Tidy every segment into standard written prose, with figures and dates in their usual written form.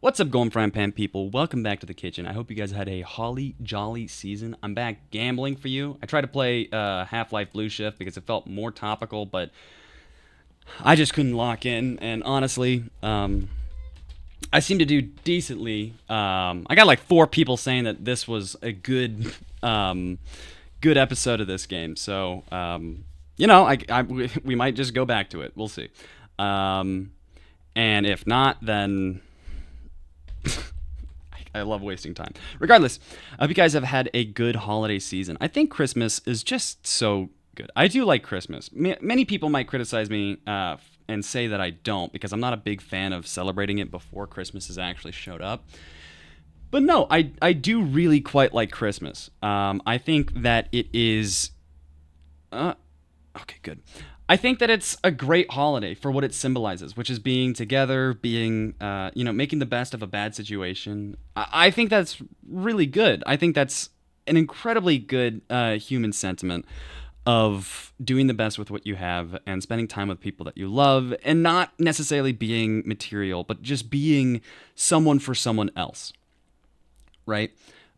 What's up, Golden Frying Pan people? Welcome back to the kitchen. I hope you guys had a holly jolly season. I'm back gambling for you. I tried to play Half-Life Blue Shift because it felt more topical, but I just couldn't lock in. And honestly, I seem to do decently. I got like 4 people saying that this was a good, good episode of this game. So, we might just go back to it. We'll see. And if not, then I love wasting time. Regardless, I hope you guys have had a good holiday season. I think Christmas is just so good. I do like Christmas. Many people might criticize me and say that I don't because I'm not a big fan of celebrating it before Christmas has actually showed up. But no, I do really quite like Christmas. I think that it is... okay, good. I think that it's a great holiday for what it symbolizes, which is being together, being, making the best of a bad situation. I think that's really good. I think that's an incredibly good human sentiment of doing the best with what you have and spending time with people that you love and not necessarily being material, but just being someone for someone else, right?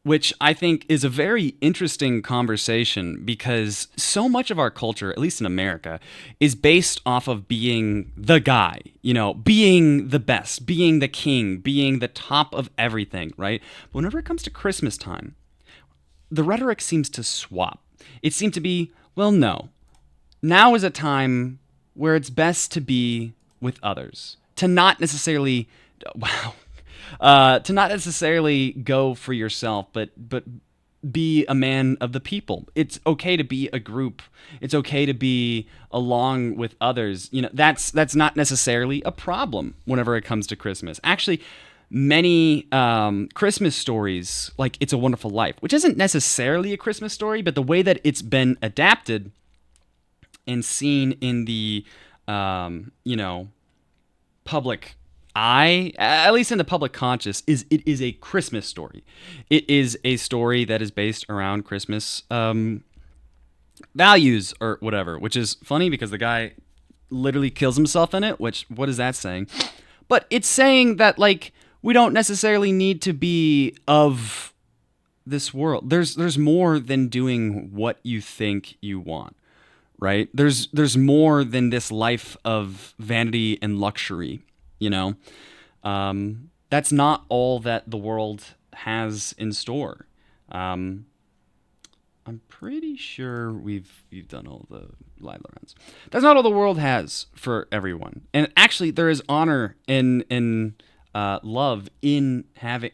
Which I think is a very interesting conversation because so much of our culture, at least in America, is based off of being the guy, being the best, being the king, being the top of everything, right? But whenever it comes to Christmas time, the rhetoric seems to swap. It seems to be, well, no. Now is a time where it's best to be with others, to not necessarily, to not necessarily go for yourself, but be a man of the people. It's okay to be a group. It's okay to be along with others. That's not necessarily a problem whenever it comes to Christmas. Actually, many Christmas stories, like It's a Wonderful Life, which isn't necessarily a Christmas story, but the way that it's been adapted and seen in the, public at least in the public conscious, it is a Christmas story. It is a story that is based around Christmas values or whatever, which is funny because the guy literally kills himself in it, which, what is that saying? But it's saying that, like, we don't necessarily need to be of this world. There's more than doing what you think you want, right? There's more than this life of vanity and luxury. That's not all that the world has in store. I'm pretty sure we've done all the live rounds. That's not all the world has for everyone. And actually, there is honor and love in having,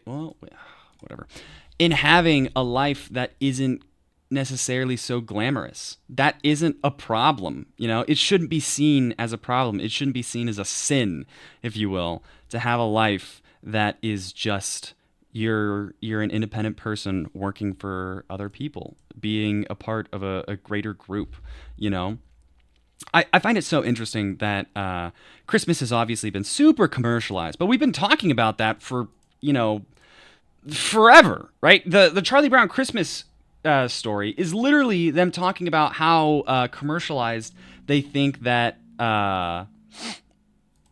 in having a life that isn't necessarily so glamorous. That isn't a problem. It shouldn't be seen as a problem. It shouldn't be seen as a sin, if you will, to have a life that is just you're an independent person working for other people, being a part of a greater group. I find it so interesting that Christmas has obviously been super commercialized, but we've been talking about that for forever, right? The Charlie Brown Christmas story is literally them talking about how commercialized they think that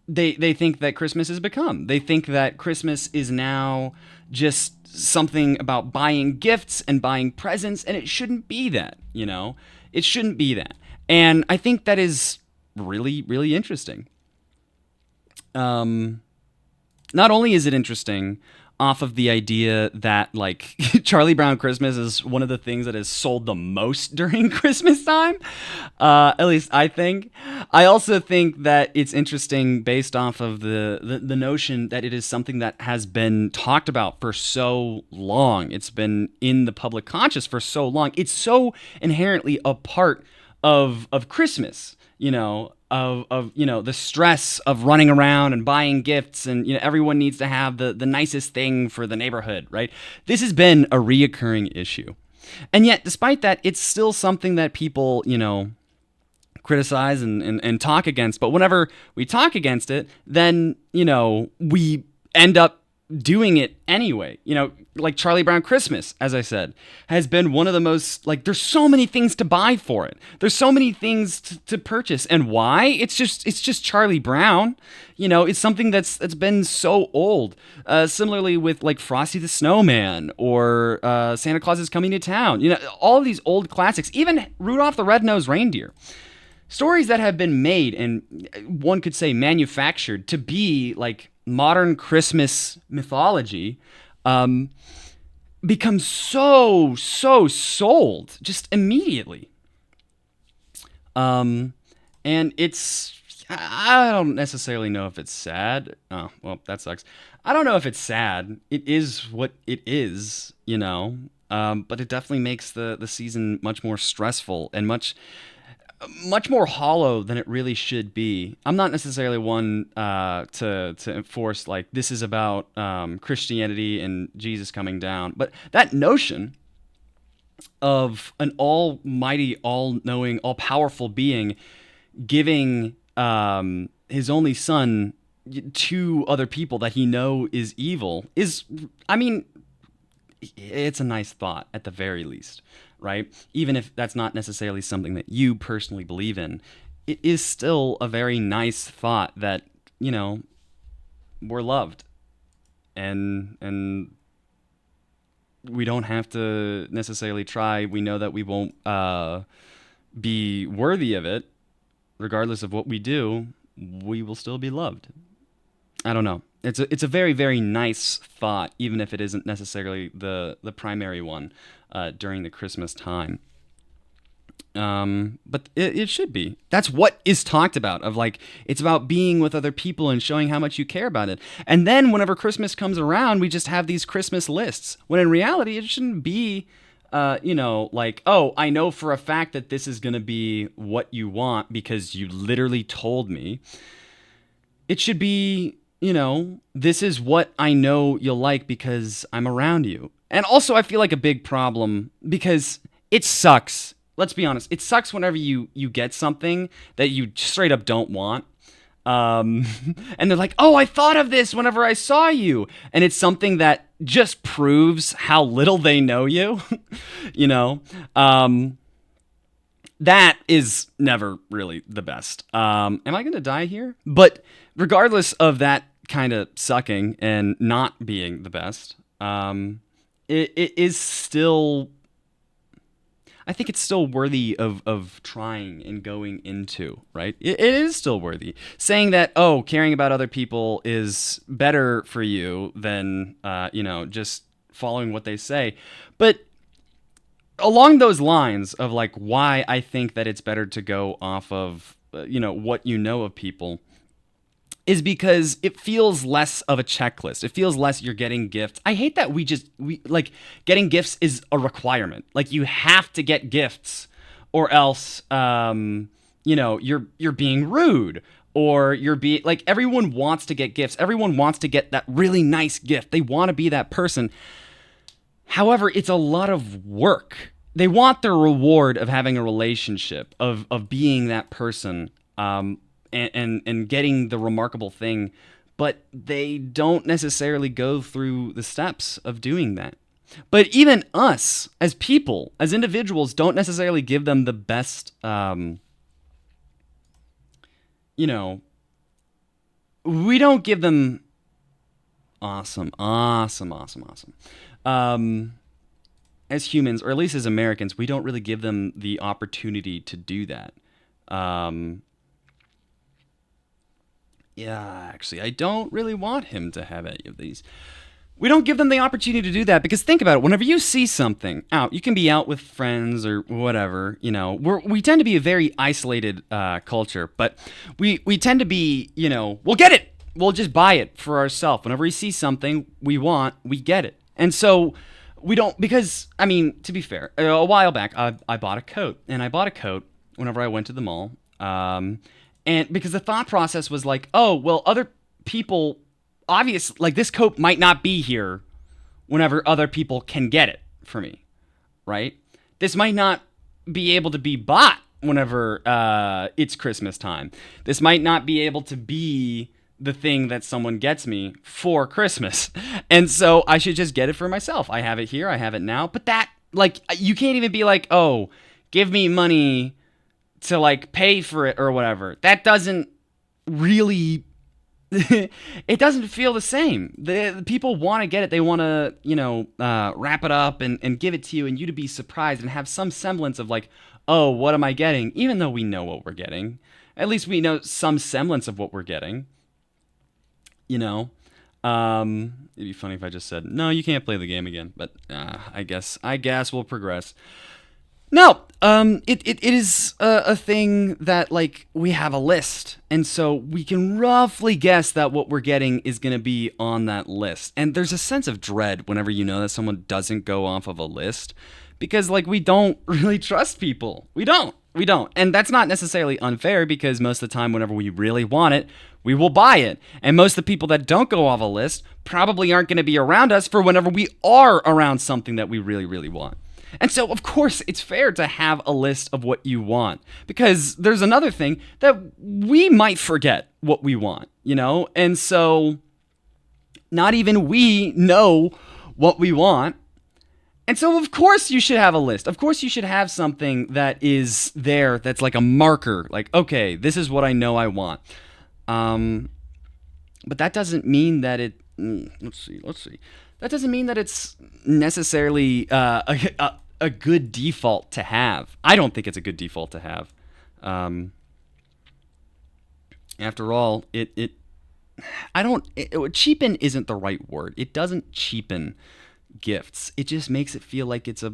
they think that Christmas has become. They think that Christmas is now just something about buying gifts and buying presents, and it shouldn't be that. It shouldn't be that. And I think that is really, really interesting. Not only is it interesting off of the idea that, like, Charlie Brown Christmas is one of the things that is sold the most during Christmas time. At least I think. I also think that it's interesting based off of the notion that it is something that has been talked about for so long. It's been in the public conscious for so long. It's so inherently a part of Christmas, of the stress of running around and buying gifts, and everyone needs to have the nicest thing for the neighborhood, right? This has been a reoccurring issue. And yet, despite that, it's still something that people, criticize and talk against. But whenever we talk against it, then, we end up doing it anyway. Like Charlie Brown Christmas, as I said, has been one of the most, like, there's so many things to buy for it. There's so many things to purchase. And why? It's just Charlie Brown. It's something that's been so old. Similarly with like Frosty the Snowman or Santa Claus is Coming to Town. All of these old classics, even Rudolph the Red-Nosed Reindeer. Stories that have been made and one could say manufactured to be like modern Christmas mythology, becomes so sold just immediately. And I don't necessarily know if it's sad. Oh, well, that sucks. I don't know if it's sad. It is what it is, but it definitely makes the season much more stressful and much more hollow than it really should be. I'm not necessarily one to enforce like this is about Christianity and Jesus coming down, but that notion of an almighty, all-knowing, all-powerful being giving his only son to other people that he know is evil is, I mean, it's a nice thought at the very least, right? Even if that's not necessarily something that you personally believe in, it is still a very nice thought that, we're loved and we don't have to necessarily try. We know that we won't be worthy of it. Regardless of what we do, we will still be loved. I don't know. It's a very, very nice thought, even if it isn't necessarily the primary one during the Christmas time. But it should be. That's what is talked about, of like, it's about being with other people and showing how much you care about it. And then whenever Christmas comes around, we just have these Christmas lists, when in reality, it shouldn't be, like, oh, I know for a fact that this is going to be what you want because you literally told me. It should be, this is what I know you'll like because I'm around you. And also, I feel like a big problem because it sucks. Let's be honest. It sucks whenever you get something that you straight up don't want. And they're like, oh, I thought of this whenever I saw you. And it's something that just proves how little they know you, that is never really the best. Am I going to die here? But regardless of that kind of sucking and not being the best, it is still, I think it's still worthy of trying and going into, right? It is still worthy. Saying that, oh, caring about other people is better for you than, just following what they say. But along those lines of like why I think that it's better to go off of, what you know of people, is because it feels less of a checklist. It feels less you're getting gifts. I hate that we like getting gifts is a requirement. Like you have to get gifts or else, you're being rude or you're being like, everyone wants to get gifts. Everyone wants to get that really nice gift. They want to be that person. However, it's a lot of work. They want the reward of having a relationship, of being that person, and getting the remarkable thing, but they don't necessarily go through the steps of doing that. But even us, as people, as individuals, don't necessarily give them the best, we don't give them awesome. As humans, or at least as Americans, we don't really give them the opportunity to do that. Yeah, actually, I don't really want him to have any of these. We don't give them the opportunity to do that because think about it. Whenever you see something out, you can be out with friends or whatever, we tend to be a very isolated culture, but we tend to be, we'll get it. We'll just buy it for ourselves. Whenever we see something we want, we get it. And so we don't, because, I mean, to be fair, a while back, I bought a coat, and I bought a coat whenever I went to the mall. And because the thought process was like, oh, well, other people, obviously, like this coat might not be here whenever other people can get it for me, right? This might not be able to be bought whenever it's Christmas time. This might not be able to be the thing that someone gets me for Christmas. And so I should just get it for myself. I have it here, I have it now. But that, like, you can't even be like, oh, give me money to, like, pay for it or whatever. That doesn't really. It doesn't feel the same. The people want to get it. They want to, wrap it up and give it to you, and you to be surprised and have some semblance of like, oh, what am I getting? Even though we know what we're getting, at least we know some semblance of what we're getting. You know, it'd be funny if I just said, no, you can't play the game again. But I guess we'll progress. No, it is a thing that, like, we have a list, and so we can roughly guess that what we're getting is going to be on that list. And there's a sense of dread whenever you know that someone doesn't go off of a list, because, like, we don't really trust people. We don't. And that's not necessarily unfair, because most of the time, whenever we really want it, we will buy it. And most of the people that don't go off a list probably aren't going to be around us for whenever we are around something that we really, really want. And so, of course, it's fair to have a list of what you want, because there's another thing that we might forget what we want, And so not even we know what we want. And so, of course, you should have a list. Of course, you should have something that is there that's like a marker, like, okay, this is what I know I want. But that doesn't mean that it. Let's see. That doesn't mean that it's necessarily a good default to have. I don't think it's a good default to have. After all, cheapen isn't the right word. It doesn't cheapen gifts. It just makes it feel like it's a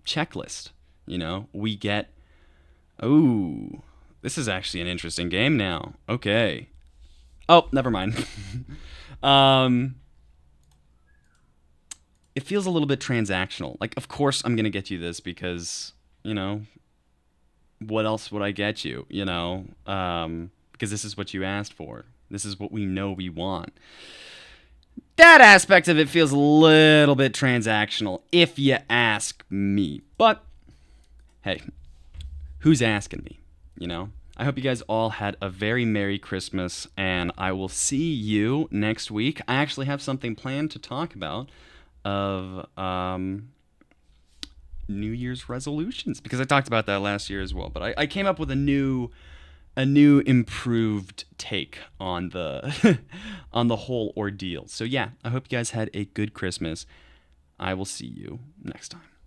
checklist. We get, oh, this is actually an interesting game now. Okay. Oh, never mind. It feels a little bit transactional. Like, of course I'm going to get you this because, what else would I get you, because this is what you asked for. This is what we know we want. That aspect of it feels a little bit transactional, if you ask me. But, hey, who's asking me, I hope you guys all had a very Merry Christmas, and I will see you next week. I actually have something planned to talk about of New Year's resolutions, because I talked about that last year as well. But I came up with a new improved take on the on the whole ordeal. So yeah, I hope you guys had a good Christmas. I will see you next time.